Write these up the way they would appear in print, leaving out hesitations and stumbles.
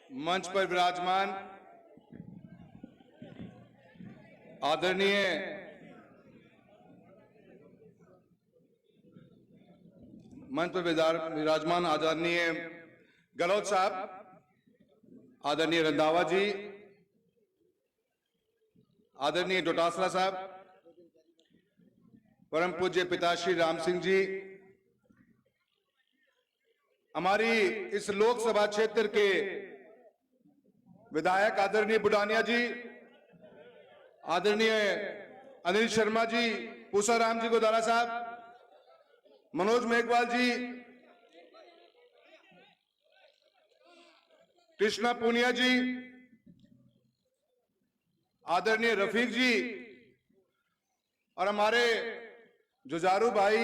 मंच पर विराजमान आदरणीय आदरणीय गहलोत साहब, आदरणीय रंधावा जी, आदरणीय डोटासरा साहब, परम पूज्य पिताश्री राम सिंह जी, हमारी इस लोकसभा क्षेत्र के विधायक आदरणीय बुडानिया जी, आदरणीय अनिल शर्मा जी, पूसाराम जी गोदारा साहब, मनोज मेघवाल जी, कृष्णा पूनिया जी, आदरणीय रफीक जी और हमारे जुझारू भाई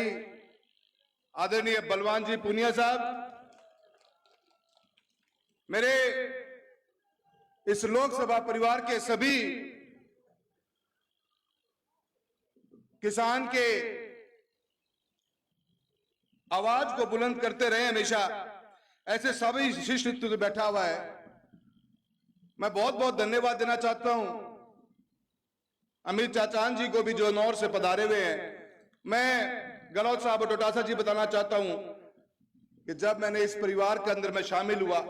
आदरणीय बलवान जी पूनिया साहब, मेरे इस लोकसभा परिवार के सभी किसान के आवाज को बुलंद करते रहे हमेशा, ऐसे सभी शिष्ट बैठा हुआ है। मैं बहुत बहुत धन्यवाद देना चाहता हूं अमित चाचान जी को भी जो नौर से पधारे हुए हैं। मैं गहलोत साहब और डोटासरा जी बताना चाहता हूं कि जब मैंने इस परिवार के अंदर में शामिल हुआ,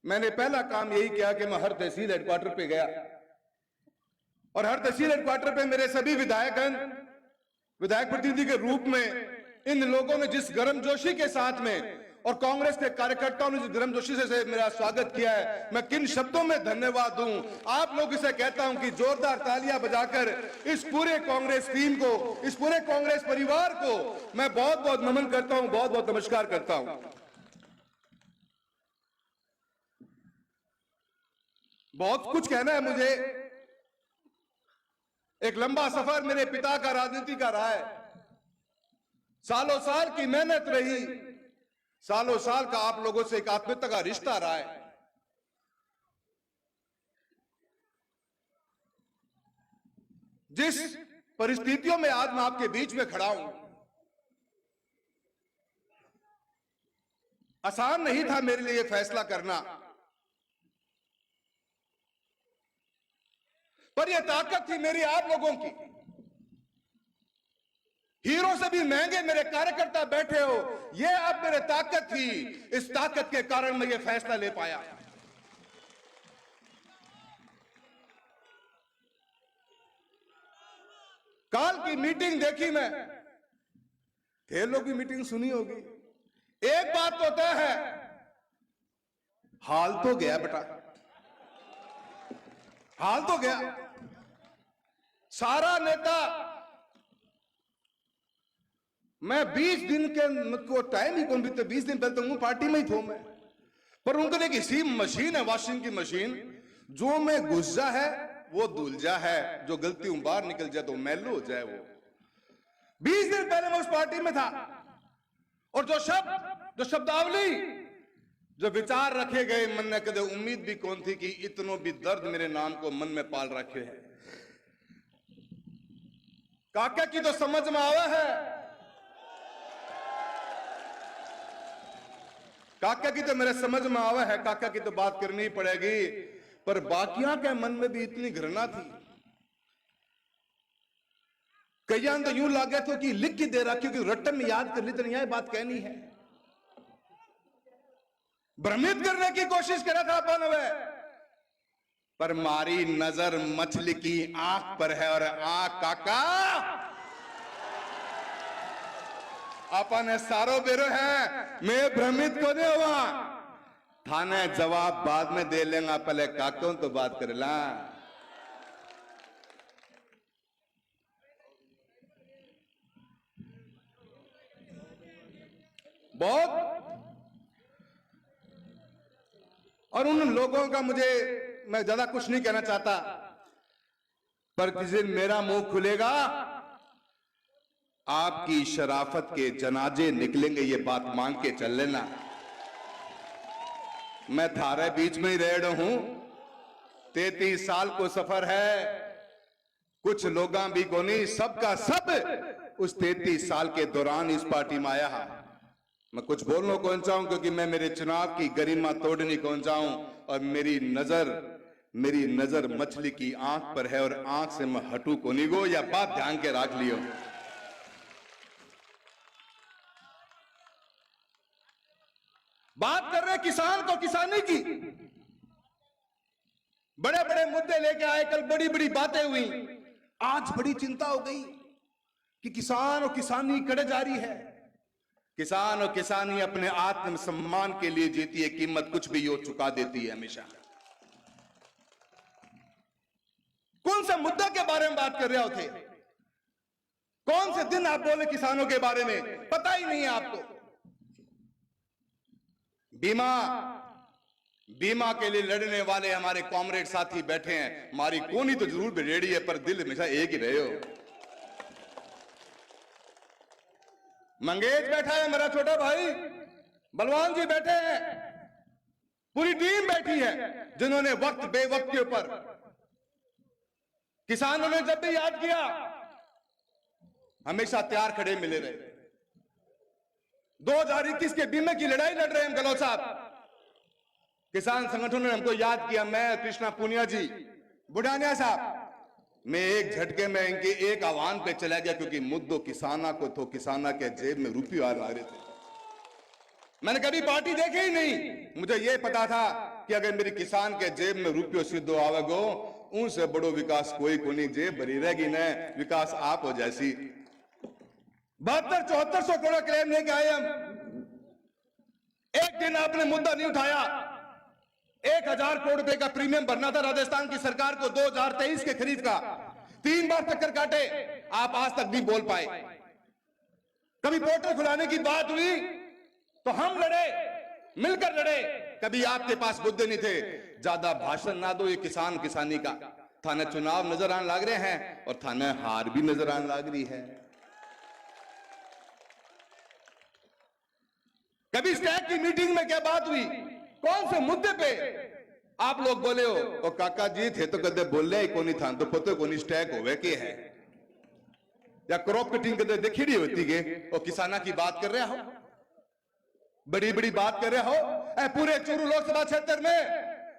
मैंने पहला काम यही किया कि मैं हर तहसील हेडक्वार्टर पे गया और हर तहसील हेडक्वार्टर पे मेरे सभी विधायकगण विधायक प्रतिनिधि के रूप में इन लोगों ने जिस गर्मजोशी के साथ में और कांग्रेस के कार्यकर्ताओं ने जिस गर्मजोशी से मेरा स्वागत किया है, मैं किन शब्दों में धन्यवाद दूं। आप लोग इसे कहता हूं कि जोरदार तालियां बजाकर इस पूरे कांग्रेस टीम को, इस पूरे कांग्रेस परिवार को मैं बहुत बहुत नमन करता हूं, बहुत बहुत नमस्कार करता हूं। बहुत कुछ कहना है मुझे। एक लंबा सफर मेरे पिता का राजनीति का रहा है, सालों साल की मेहनत रही, सालों साल का आप लोगों से एक आत्मीयता का रिश्ता रहा है। जिस परिस्थितियों में आज मैं आपके बीच में खड़ा हूं, आसान नहीं था मेरे लिए यह फैसला करना, पर यह ताकत थी मेरी आप लोगों की। हीरो से भी महंगे मेरे कार्यकर्ता बैठे हो, यह अब मेरे ताकत थी। इस ताकत के कारण मैं यह फैसला ले पाया। काल की मीटिंग देखी मैं, खेलों की मीटिंग सुनी होगी। एक बात तो तय है, हाल तो गया बेटा, हाल तो गया। सारा नेता, मैं 20 दिन के को टाइम ही कौन बीते, 20 दिन पहले तो हूं पार्टी में ही थो मैं, पर उनके एक इसी मशीन है, वॉशिंग की मशीन, जो में घुस जा है वो धुल जा है, जो गलती बाहर निकल जाए तो मैलो हो जाए। वो 20 दिन पहले मैं उस पार्टी में था और जो शब्दावली, जो विचार रखे गए, मन ने कदे उम्मीद भी कौन थी कि इतनो भी दर्द मेरे नाम को मन में पाल रखे है। काका की तो समझ में आवा है, काका की तो मेरे समझ में आवा है, काका की तो बात करनी ही पड़ेगी, पर बाकियां के मन में भी इतनी घृणा थी। कईयां तो यूं लागे तो कि लिख के दे रहा, क्योंकि रट्टन में याद कर ली तो यह बात कहनी है। भ्रमित करने की कोशिश करा था अपन वे, पर मारी नजर मछली की आंख पर है, और आंख काका अपन सारो बेरो है। मैं भ्रमित को नहीं हुआ, थाने जवाब बाद में दे लेंगे, पहले काकों तो बात कर ला। बहुत, और उन लोगों का मैं ज्यादा कुछ नहीं कहना चाहता, पर किसी दिन मेरा मुंह खुलेगा, आपकी शराफत के जनाजे निकलेंगे, ये बात मान के चल लेना। मैं थारे बीच में ही रह रहा हूं, 33 साल को सफर है, कुछ लोग भी को नहीं, सबका सब उस 33 साल के दौरान इस पार्टी में आया है। मैं कुछ बोलना कौन चाहूं क्योंकि मैं मेरे चुनाव की गरिमा तोड़नी कौन चाहूं और मेरी नजर मछली की आंख पर है और आंख से मैं हटू को नहीं गो। या बात ध्यान के रख लियो। बात कर रहे किसान को किसानी की, बड़े बड़े मुद्दे लेके आए, कल बड़ी बड़ी बातें हुई, आज बड़ी चिंता हो गई कि किसान और किसानी कड़े जारी है। किसान और किसानी अपने आत्मसम्मान के लिए जीती है, कीमत कुछ भी यो चुका देती है हमेशा। कौन से मुद्दे के बारे में बात कर रहे होते? कौन से दिन आप बोले किसानों के बारे में? पता ही नहीं है आपको। बीमा के लिए लड़ने वाले हमारे कॉमरेड साथी बैठे हैं। हमारी कोनी तो जरूर रेडी है पर दिल हमेशा एक ही रहे हो। मंगेश बैठा है, मेरा छोटा भाई बलवान जी बैठे हैं, पूरी टीम बैठी है जिन्होंने वक्त बेवक्त के ऊपर किसानों ने जब भी याद किया हमेशा तैयार खड़े मिले रहे। 2021 के बीमे की लड़ाई लड़ रहे हैं गहलोत साहब। किसान संगठनों ने हमको याद किया, मैं कृष्णा पुनिया जी, बुढ़ानिया साहब, मैं एक झटके में इनके एक आह्वान पे चला गया क्योंकि मुद्दों किसाना को तो किसाना के जेब में रुपये आ रहे थे। मैंने कभी पार्टी देखी ही नहीं। मुझे यह पता था कि अगर मेरी किसान के जेब में रुपये सिद्धो आवेगो उनसे बड़ो विकास कोई को नहीं, जेब भरी रहेगी न, विकास आप हो जैसी। 7200-7400 करोड़ क्लेम लेके आए हम। एक दिन आपने मुद्दा नहीं उठाया। 1000 करोड़ रुपए का प्रीमियम भरना था राजस्थान की सरकार को 2023 के खरीफ का। 3 बार चक्कर काटे, आप आज तक नहीं बोल पाए। कभी पोर्टल खुलाने की बात हुई तो हम लड़े, मिलकर लड़े। कभी आपके पास मुद्दे नहीं थे। ज्यादा भाषण ना दो, ये किसान किसानी का थाने चुनाव नजर आने लग रहे हैं और थाने हार भी नजर आने लग रही है। कभी स्टैक की मीटिंग में क्या बात हुई, कौन से मुद्दे पे आप लोग बोले हो? और काका जी थे तो कदे बोले ही कोनी था तो पता कोनी स्टैक होवे के है या क्रॉप कटिंग कदे देखी नहीं होती के और किसाना की बात कर रहे हो, बड़ी बड़ी बात कर रहे हो। पूरे चूरू लोकसभा क्षेत्र में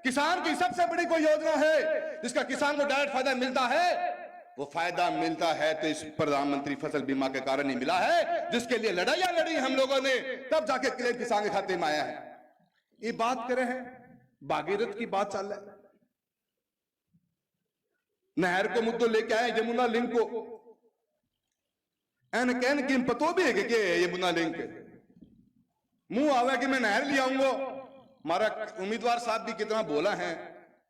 किसान की सबसे बड़ी कोई योजना है जिसका किसान को डायरेक्ट फायदा मिलता है। वो फायदा मिलता है तो इस प्रधानमंत्री फसल बीमा के कारण ही मिला है, जिसके लिए लड़ाइयां लड़ी हम लोगों ने, तब जाके क्लेम किसान के खाते में आया है। ये बात करे हैं, भागीरथ की बात चल रहा है, नहर को मुद्दों लेके आए, यमुना लिंक को। एन कहन की पतो भी है कि यमुना लिंक मुंह आवे कि मैं नहर ले आऊंगा। हमारा उम्मीदवार साहब भी कितना बोला है,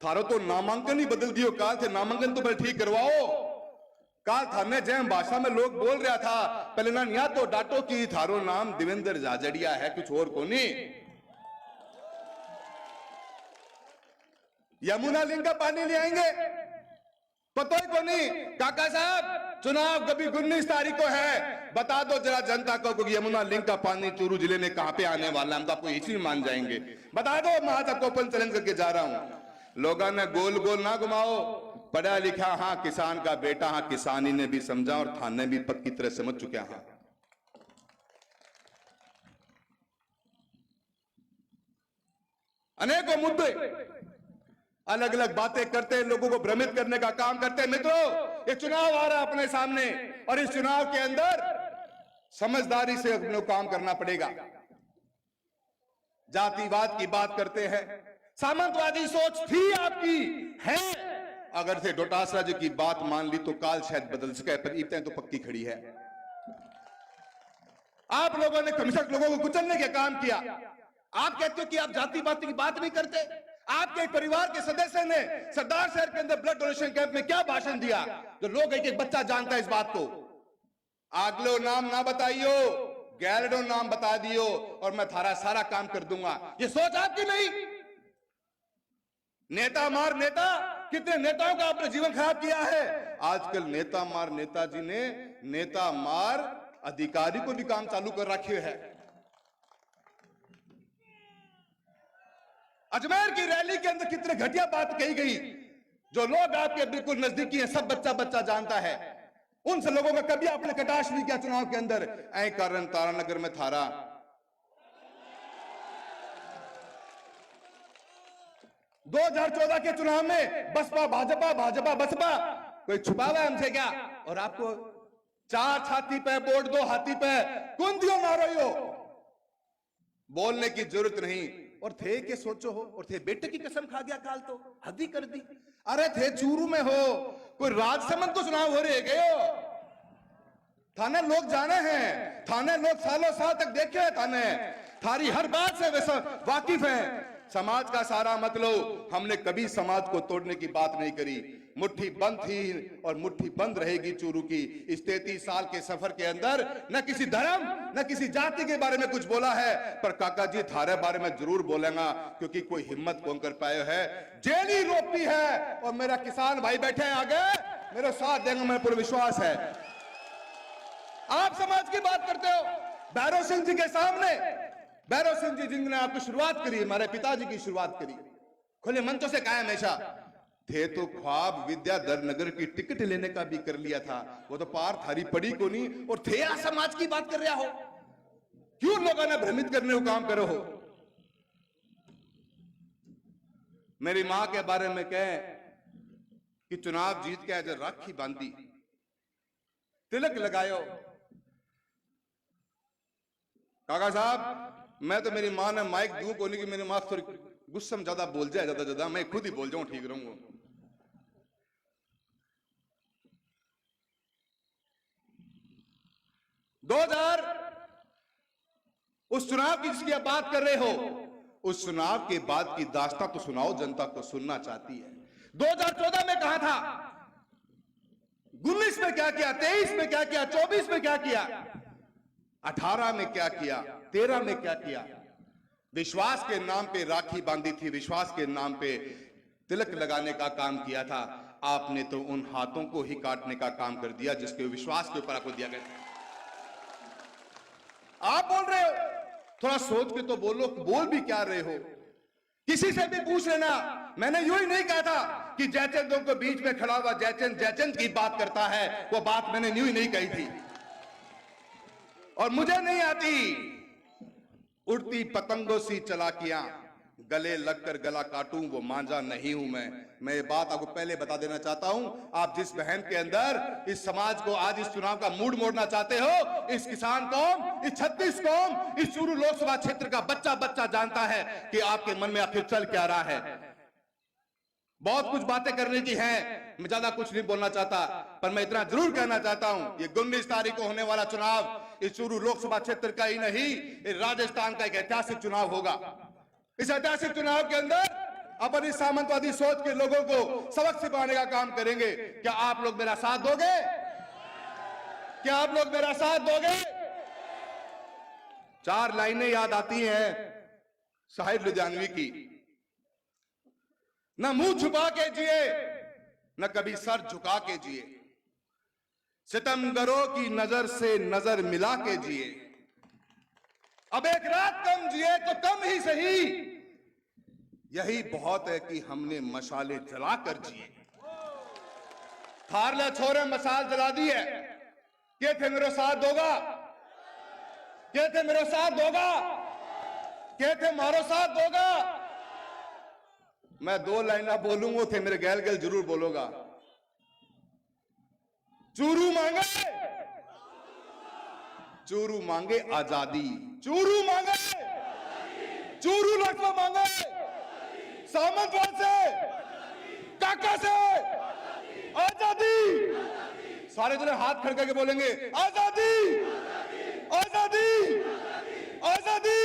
थारो तो नामांकन ही बदल दियो, काल थे नामांकन तो पहले ठीक करवाओ। काल थाने जैम भाषा में लोग बोल रहा था, पहले ना या तो डाटो की थारो नाम देवेंद्र जाजड़िया है, कुछ और को नहीं। यमुना लिंक का पानी ले आएंगे पता ही को नहीं। काका साहब चुनाव कभी 19 तारीख को है, बता दो जरा जनता को कि यमुना लिंक का पानी चूरू जिले में कहां पे आने वाला, हम तो आपको इसी में मान जाएंगे। बता दो, मैं आज आपको ओपन चैलेंज करके जा रहा हूं। लोगों ने गोल गोल ना घुमाओ, पढ़ा लिखा हाँ किसान का बेटा, हाँ किसानी ने भी समझा और थाने भी पक्की तरह समझ चुके हैं। अनेकों मुद्दे अलग अलग बातें करते हैं, लोगों को भ्रमित करने का काम करते हैं। मित्रों, ये चुनाव आ रहा है अपने सामने और इस चुनाव के अंदर समझदारी से अपने काम करना पड़ेगा। जातिवाद की बात करते हैं, सामंतवादी सोच थी आपकी है, अगर से डोटासरा जी की बात मान ली तो काल शायद बदल सके, पर ईटें तो पक्की खड़ी है। आप लोगों ने कमिश्नर लोगों को कुचलने का काम किया। आप कहते हो कि आप जातिवाद की बात नहीं करते। आपके एक परिवार के सदस्य ने सरदार शहर के अंदर ब्लड डोनेशन कैंप में क्या भाषण दिया, जो लोग एक एक बच्चा जानता है इस बात को। आगलो नाम ना बताइयो, गैरडो नाम बता दियो और मैं थारा सारा काम कर दूंगा। ये सोच आपकी नहीं। नेता मार नेता, कितने नेताओं का आपने जीवन खराब किया है। आजकल नेता मार नेताजी ने नेता मार अधिकारी को भी काम चालू कर रखे है। अजमेर की रैली के अंदर कितने घटिया बात कही गई, जो लोग आपके बिल्कुल नजदीकी हैं, सब बच्चा बच्चा जानता है। उन लोगों का कभी आपने कटाक्ष नहीं किया चुनाव के अंदर। ऐ कारण तारानगर में थारा 2014 के चुनाव में बसपा भाजपा भाजपा बसपा, कोई छुपा हुआ है हमसे क्या? और आपको चार छाती पे वोट दो हाथी पे कुंदियों मारो यो, बोलने की जरूरत नहीं। और थे के सोचो हो, और थे बेटे की कसम खा गया काल तो हद ही कर दी। अरे थे चूरू में हो, कोई राजसमंद तो चुनाव हो रहे गए हो। थाने लोग जाने हैं, थाने लोग सालों साल तक देखे हैं, थाने थारी हर बात से वैसा वाकिफ है। समाज का सारा मतलब, हमने कभी समाज को तोड़ने की बात नहीं करी। मुट्ठी बंद थी और मुट्ठी बंद रहेगी चूरू की। इस 33 साल के सफर के अंदर न किसी धर्म न किसी जाति के बारे में कुछ बोला है, पर काका जी थारे बारे में जरूर बोलेगा, क्योंकि कोई हिम्मत कौन कर पाए है। जेली रोपी है और मेरा किसान भाई बैठे हैं आगे, मेरे साथ देंगे, मेरे पूरा विश्वास है। आप समाज की बात करते हो, भैरव सिंह जी के सामने, भैरव सिंह जी जिन्होंने आपकी शुरुआत करी, हमारे पिताजी की शुरुआत करी, खुले मंचों से कहा हमेशा थे तो ख्वाब विद्याधर नगर की टिकट लेने का भी कर लिया था, वो तो पार थारी पड़ी को नहीं, और थे आप समाज की बात कर रहा हो। क्यों लोगों ने भ्रमित करने को काम करो हो? मेरी मां के बारे में कहे कि चुनाव जीत के आज राखी बांधी, तिलक लगायो। काका साहब, मैं तो मेरी मां ने माइक दूं को नहीं कि मेरी मां थोड़ी गुस्सा में ज्यादा बोल जाए, ज्यादा मैं खुद ही बोल जाऊं, ठीक रहूंगा। 2000 उस चुनाव की जिसकी आप बात कर रहे हो, उस चुनाव के बाद की दास्तां तो सुनाओ, जनता को सुनना चाहती है। 2014 में कहा था, 19 में क्या किया, 23 में क्या किया, 24 में क्या किया, 18 में क्या किया, 13 में क्या किया। विश्वास के नाम पे राखी बांधी थी, विश्वास के नाम पे तिलक लगाने का काम किया था। आपने तो उन हाथों को ही काटने का काम कर दिया जिसके विश्वास के ऊपर आपको दिया गया। आप बोल रहे हो, थोड़ा सोच के तो बोलो, बोल भी क्या रहे हो? किसी से भी पूछ लेना, मैंने यूं ही नहीं कहा था कि जयचंदों को बीच में खड़ा हुआ जयचंद जयचंद की बात करता है, वो बात मैंने यूं ही नहीं कही थी। और मुझे नहीं आती उड़ती पतंगों सी चालाकियां, गले लगकर गला काटूं वो मांझा नहीं हूं मैं ये बात आपको पहले बता देना चाहता हूं। आप जिस बहन के अंदर इस समाज को आज इस चुनाव का मूड मोड़ना चाहते हो, इस किसान कौम, इस 36 कौम, इस चूरू लोकसभा क्षेत्र का बच्चा बच्चा जानता है कि आपके मन में आखिर चल क्या रहा है। बहुत कुछ बातें करने की हैं, मैं ज्यादा कुछ नहीं बोलना चाहता, पर मैं इतना जरूर कहना चाहता हूं, ये 19 तारीख को होने वाला चुनाव इस चूरू लोकसभा क्षेत्र का ही नहीं, राजस्थान का एक ऐतिहासिक चुनाव होगा। इस ऐतिहासिक चुनाव के अंदर अपन इस सामंतवादी सोच के लोगों को सबक सिखाने का काम करेंगे। क्या आप लोग मेरा साथ दोगे? क्या आप लोग मेरा साथ दोगे? 4 लाइनें याद आती हैं साहिब लुधियानवी की, न मुंह छुपा के जिए न कभी सर झुका के जिए, सितमगरों की नजर से नजर मिला के जिए, अब एक रात कम जिए तो कम ही सही, यही बहुत है कि हमने मशाले जलाकर जिए। थारले छोरे मसाल जला दी है, के थे मेरे साथ दोगा, के थे मेरे साथ दोगा, के थे मारो साथ दोगा। मैं 2 लाइना बोलूंगा, थे मेरे गैल गैल जरूर बोलोगा। चूरू मांगे, चूरू मांगे आजादी, चूरू मांगे, चूरू लड़का मांगे, सामंतवाद से, काका से आजादी। सारे जने हाथ खड़का के बोलेंगे आजादी, आजादी, आजादी।